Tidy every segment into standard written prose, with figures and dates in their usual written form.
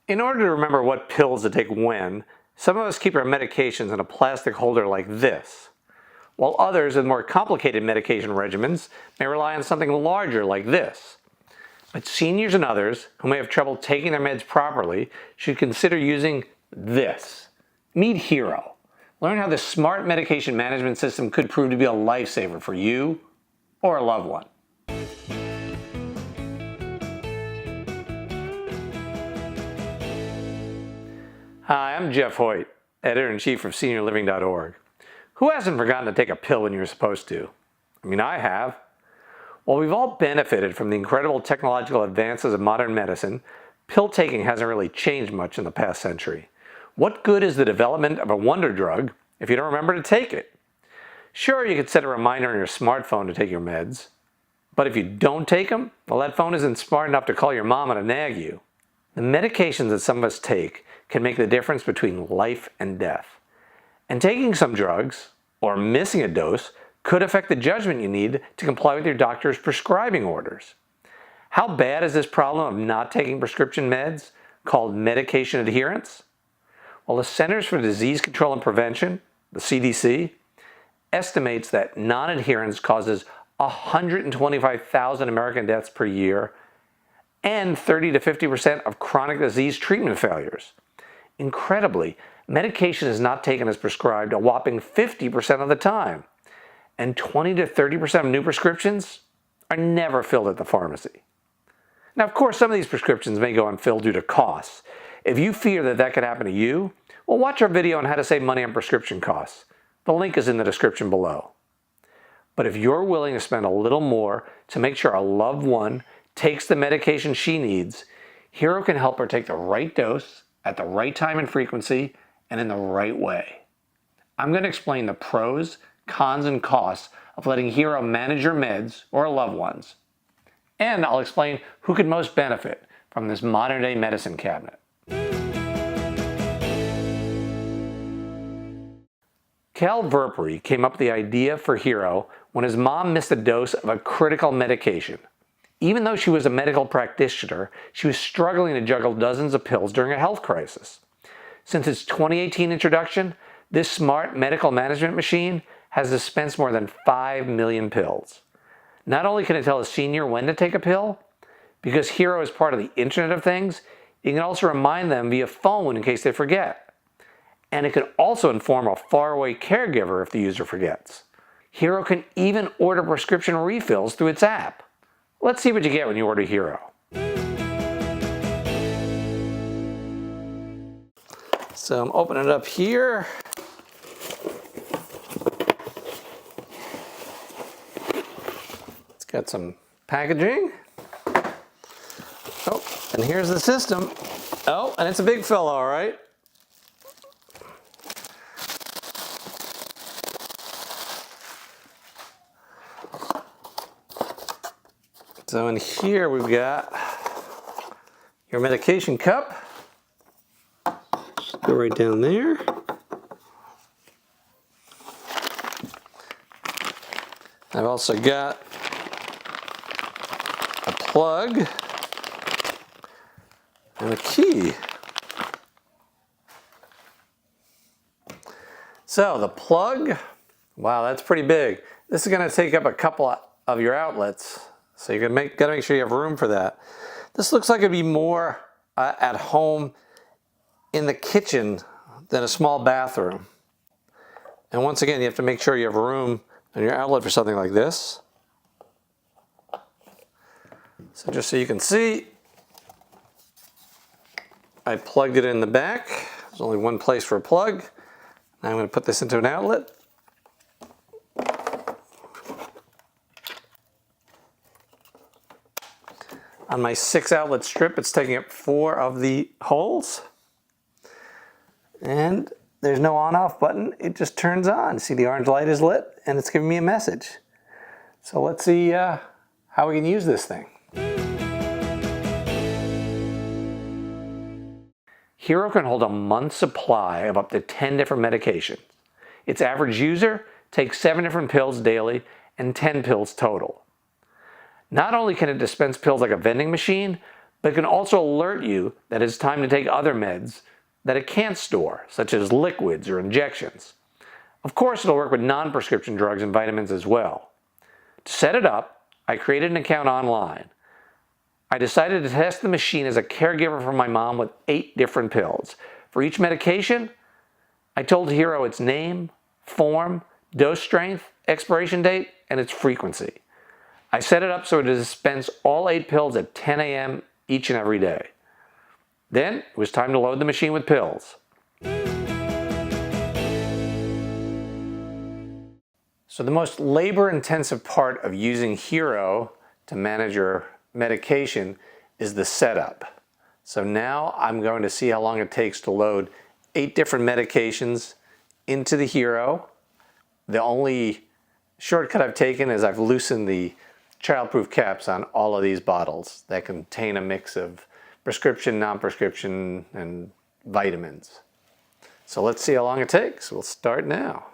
In order to remember what pills to take when, some of us keep our medications in a plastic holder like this, while others with more complicated medication regimens may rely on something larger like this. But seniors and others who may have trouble taking their meds properly should consider using this. Meet Hero. Learn how this smart medication management system could prove to be a lifesaver for you or a loved one. Hi, I'm Jeff Hoyt, Editor-in-Chief of SeniorLiving.Org. Who hasn't forgotten to take a pill when you're supposed to? I mean, I have. While we've all benefited from the incredible technological advances of modern medicine, pill taking hasn't really changed much in the past century. What good is the development of a wonder drug if you don't remember to take it? Sure, you could set a reminder on your smartphone to take your meds, but if you don't take them, well, that phone isn't smart enough to call your mom and nag you. The medications that some of us take can make the difference between life and death. And taking some drugs, or missing a dose, could affect the judgment you need to comply with your doctor's prescribing orders. How bad is this problem of not taking prescription meds, called medication adherence? Well, the Centers for Disease Control and Prevention, the CDC, estimates that non-adherence causes 125,000 American deaths per year and 30 to 50% of chronic disease treatment failures. Incredibly, medication is not taken as prescribed a whopping 50% of the time, and 20 to 30% of new prescriptions are never filled at the pharmacy. Now, of course, some of these prescriptions may go unfilled due to costs. If you fear that that could happen to you, well, watch our video on how to save money on prescription costs. The link is in the description below. But if you're willing to spend a little more to make sure a loved one takes the medication she needs, Hero can help her take the right dose at the right time and frequency and in the right way. I'm going to explain the pros, cons, and costs of letting Hero manage your meds or loved ones. And I'll explain who could most benefit from this modern-day medicine cabinet. Cal Verpery came up with the idea for Hero when his mom missed a dose of a critical medication. Even though she was a medical practitioner, she was struggling to juggle dozens of pills during a health crisis. Since its 2018 introduction, this smart medical management machine has dispensed more than 5 million pills. Not only can it tell a senior when to take a pill, because Hero is part of the Internet of Things, it can also remind them via phone in case they forget. And it can also inform a faraway caregiver if the user forgets. Hero can even order prescription refills through its app. Let's see what you get when you order Hero. So I'm opening it up here. It's got some packaging. Oh, and here's the system. Oh, and it's a big fella, all right. So in here we've got your medication cup. Go right down there. I've also got a plug and a key. So the plug, wow, that's pretty big. This is going to take up a couple of your outlets. So you're gotta make sure you have room for that. This looks like it'd be more at home in the kitchen than a small bathroom. And once again, you have to make sure you have room on your outlet for something like this. So just so you can see, I plugged it in the back. There's only one place for a plug. Now I'm going to put this into an outlet. On my 6 outlet strip, it's taking up 4 of the holes. And there's no on-off button, it just turns on. See, the orange light is lit and it's giving me a message. So let's see how we can use this thing. Hero can hold a month's supply of up to 10 different medications. Its average user takes 7 different pills daily and 10 pills total. Not only can it dispense pills like a vending machine, but it can also alert you that it's time to take other meds that it can't store, such as liquids or injections. Of course, it'll work with non-prescription drugs and vitamins as well. To set it up, I created an account online. I decided to test the machine as a caregiver for my mom with 8 different pills. For each medication, I told Hero its name, form, dose strength, expiration date, and its frequency. I set it up so to dispense all 8 pills at 10 a.m. each and every day. Then it was time to load the machine with pills. So the most labor-intensive part of using Hero to manage your medication is the setup. So now I'm going to see how long it takes to load 8 different medications into the Hero. The only shortcut I've taken is I've loosened the childproof caps on all of these bottles that contain a mix of prescription, non-prescription, and vitamins. So let's see how long it takes. We'll start now.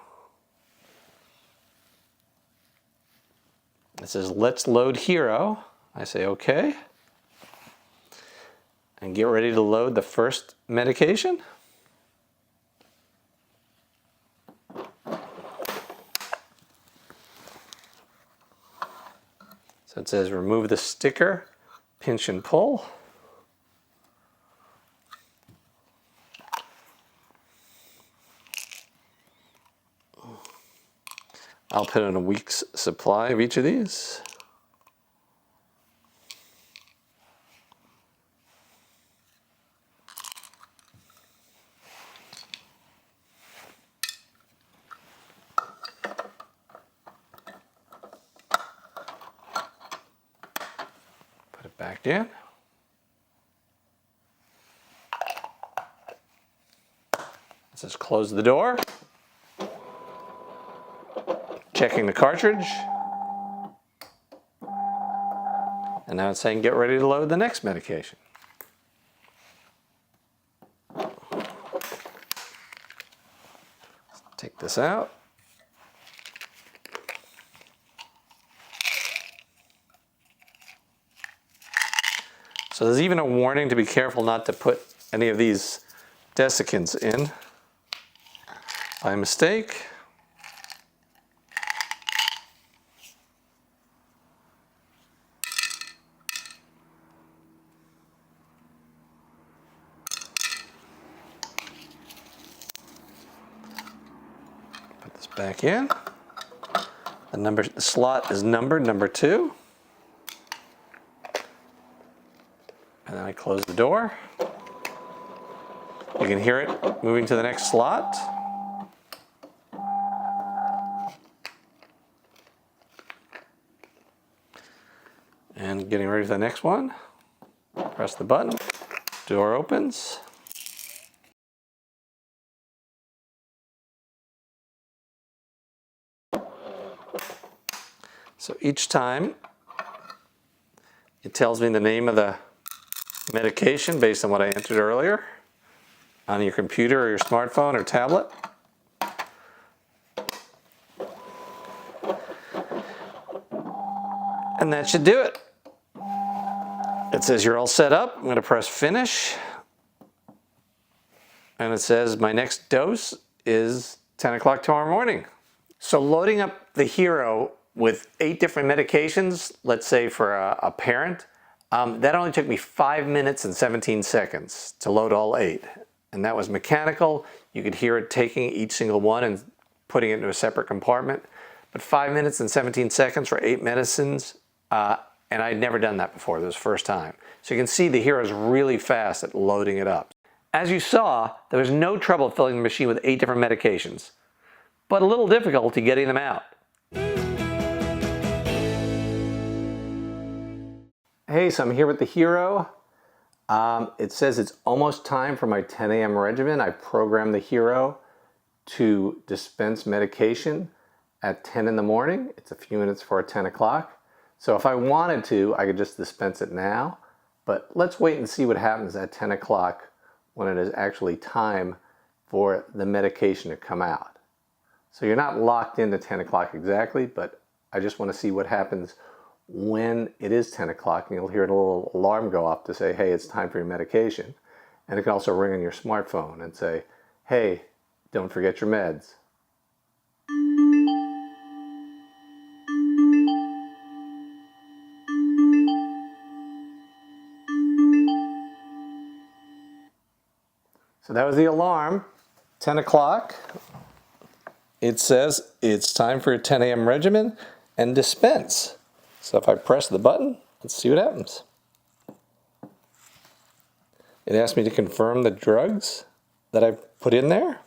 It says, let's load Hero. I say, okay. And get ready to load the first medication. So it says, remove the sticker, pinch and pull. I'll put in a week's supply of each of these. Put it back in. It says close the door. Checking the cartridge. And now it's saying get ready to load the next medication. Take this out. So there's even a warning to be careful not to put any of these desiccants in by mistake. Put this back in. The slot is numbered number 2. And then I close the door. You can hear it moving to the next slot. And getting ready for the next one. Press the button. Door opens. So each time it tells me the name of the medication based on what I entered earlier on your computer or your smartphone or tablet. And that should do it. It says you're all set up. I'm going to press finish. And it says my next dose is 10 o'clock tomorrow morning. So loading up the Hero with 8 different medications, let's say for a parent, that only took me 5 minutes and 17 seconds to load all 8. And that was mechanical. You could hear it taking each single one and putting it into a separate compartment. But 5 minutes and 17 seconds for 8 medicines, and I'd never done that before. This was the first time. So you can see the Hero's really fast at loading it up. As you saw, there was no trouble filling the machine with 8 different medications, but a little difficulty getting them out. Hey, so I'm here with the Hero. It says it's almost time for my 10 a.m. regimen. I programmed the Hero to dispense medication at 10 in the morning. It's a few minutes before 10 o'clock. So if I wanted to, I could just dispense it now. But let's wait and see what happens at 10 o'clock when it is actually time for the medication to come out. So you're not locked into 10 o'clock exactly, but I just want to see what happens when it is 10 o'clock, and you'll hear a little alarm go off to say, hey, it's time for your medication. And it can also ring on your smartphone and say, hey, don't forget your meds. So that was the alarm, 10 o'clock. It says it's time for a 10 a.m. regimen and dispense. So if I press the button, let's see what happens. It asks me to confirm the drugs that I've put in there.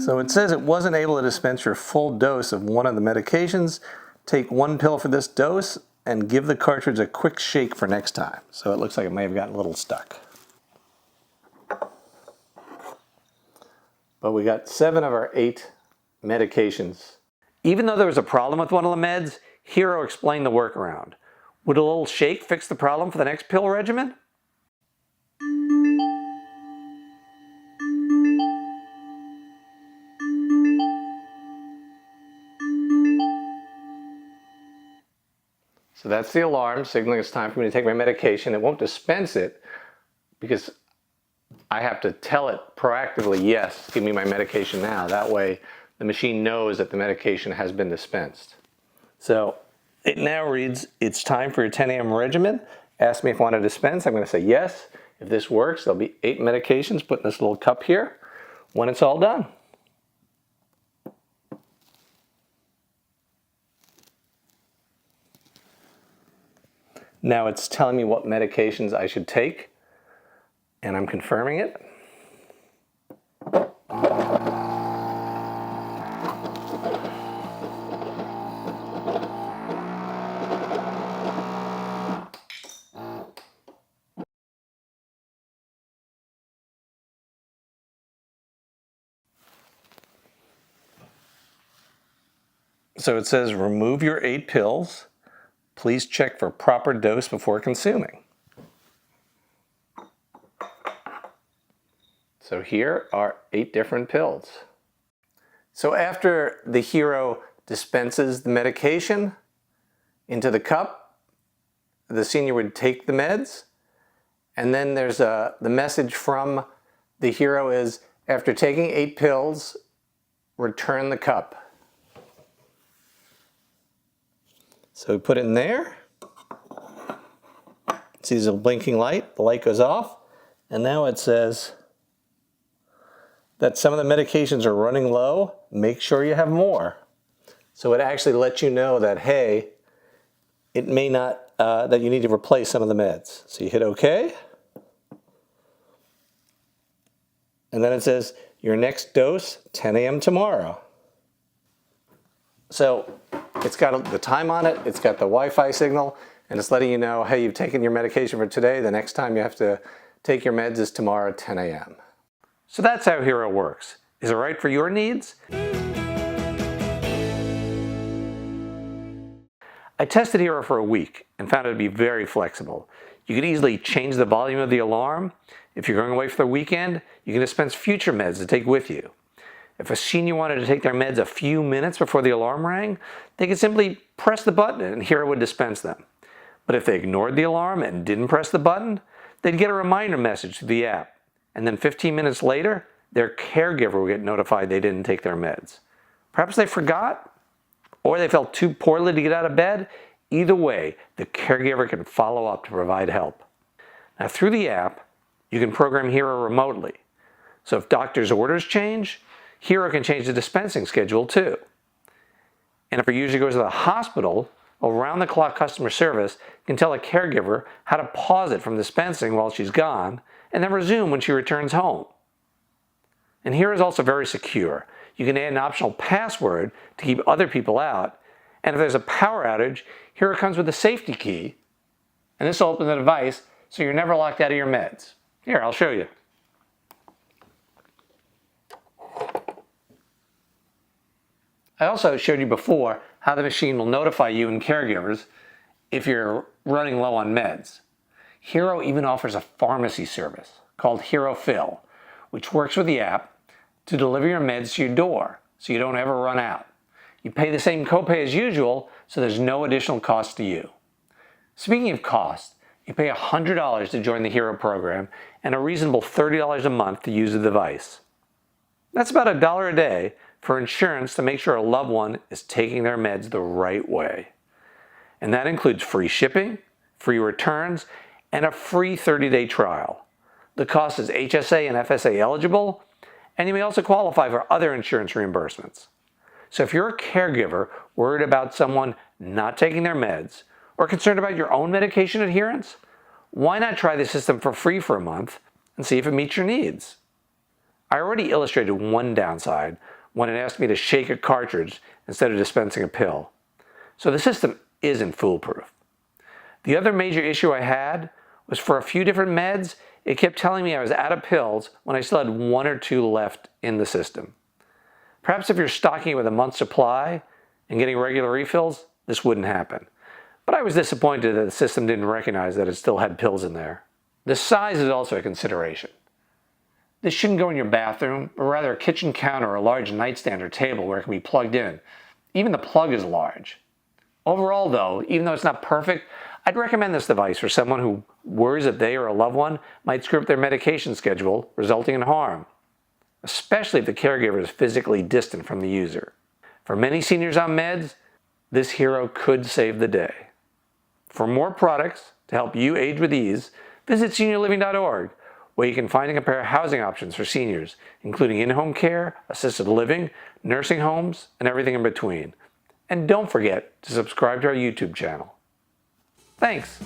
So it says it wasn't able to dispense your full dose of one of the medications. Take one pill for this dose and give the cartridge a quick shake for next time. So it looks like it may have gotten a little stuck. But we got 7 of our 8 medications. Even though there was a problem with one of the meds, Hero explained the workaround. Would a little shake fix the problem for the next pill regimen? So that's the alarm signaling it's time for me to take my medication. It won't dispense it because I have to tell it proactively, yes, give me my medication now. That way the machine knows that the medication has been dispensed. So it now reads, it's time for your 10 a.m. regimen. Ask me if I want to dispense. I'm going to say yes. If this works, there'll be 8 medications put in this little cup here when it's all done. Now it's telling me what medications I should take, and I'm confirming it. So it says remove your 8 pills. Please check for proper dose before consuming. So here are 8 different pills. So after the Hero dispenses the medication into the cup, the senior would take the meds, and then there's the message from the Hero is, after taking 8 pills, return the cup. So we put it in there. See this little blinking light? The light goes off. And now it says that some of the medications are running low. Make sure you have more. So it actually lets you know that, hey, it may not, that you need to replace some of the meds. So you hit OK. And then it says, your next dose, 10 a.m. tomorrow. So it's got the time on it, it's got the Wi-Fi signal, and it's letting you know, hey, you've taken your medication for today, the next time you have to take your meds is tomorrow at 10 a.m. So that's how Hero works. Is it right for your needs? I tested Hero for a week and found it to be very flexible. You can easily change the volume of the alarm. If you're going away for the weekend, you can dispense future meds to take with you. If a senior wanted to take their meds a few minutes before the alarm rang, they could simply press the button and Hero would dispense them. But if they ignored the alarm and didn't press the button, they'd get a reminder message through the app. And then 15 minutes later, their caregiver would get notified they didn't take their meds. Perhaps they forgot, or they felt too poorly to get out of bed. Either way, the caregiver can follow up to provide help. Now through the app, you can program Hero remotely. So if doctor's orders change, Hero can change the dispensing schedule too. And if a user goes to the hospital, around-the-clock customer service can tell a caregiver how to pause it from dispensing while she's gone and then resume when she returns home. And Hero is also very secure. You can add an optional password to keep other people out. And if there's a power outage, Hero comes with a safety key. And this will open the device so you're never locked out of your meds. Here, I'll show you. I also showed you before how the machine will notify you and caregivers if you're running low on meds. Hero even offers a pharmacy service called Hero Fill, which works with the app to deliver your meds to your door so you don't ever run out. You pay the same copay as usual, so there's no additional cost to you. Speaking of cost, you pay $100 to join the Hero program and a reasonable $30 a month to use the device. That's about $1 a day for insurance to make sure a loved one is taking their meds the right way. And that includes free shipping, free returns, and a free 30-day trial. The cost is HSA and FSA eligible, and you may also qualify for other insurance reimbursements. So if you're a caregiver worried about someone not taking their meds or concerned about your own medication adherence, why not try the system for free for a month and see if it meets your needs? I already illustrated one downside when it asked me to shake a cartridge instead of dispensing a pill. So the system isn't foolproof. The other major issue I had was for a few different meds, it kept telling me I was out of pills when I still had 1 or 2 left in the system. Perhaps if you're stocking it with a month's supply and getting regular refills, this wouldn't happen. But I was disappointed that the system didn't recognize that it still had pills in there. The size is also a consideration. This shouldn't go in your bathroom, but rather a kitchen counter or a large nightstand or table where it can be plugged in. Even the plug is large. Overall though, even though it's not perfect, I'd recommend this device for someone who worries that they or a loved one might screw up their medication schedule, resulting in harm, especially if the caregiver is physically distant from the user. For many seniors on meds, this Hero could save the day. For more products to help you age with ease, visit SeniorLiving.Org, where you can find and compare housing options for seniors, including in-home care, assisted living, nursing homes, and everything in between. And don't forget to subscribe to our YouTube channel. Thanks!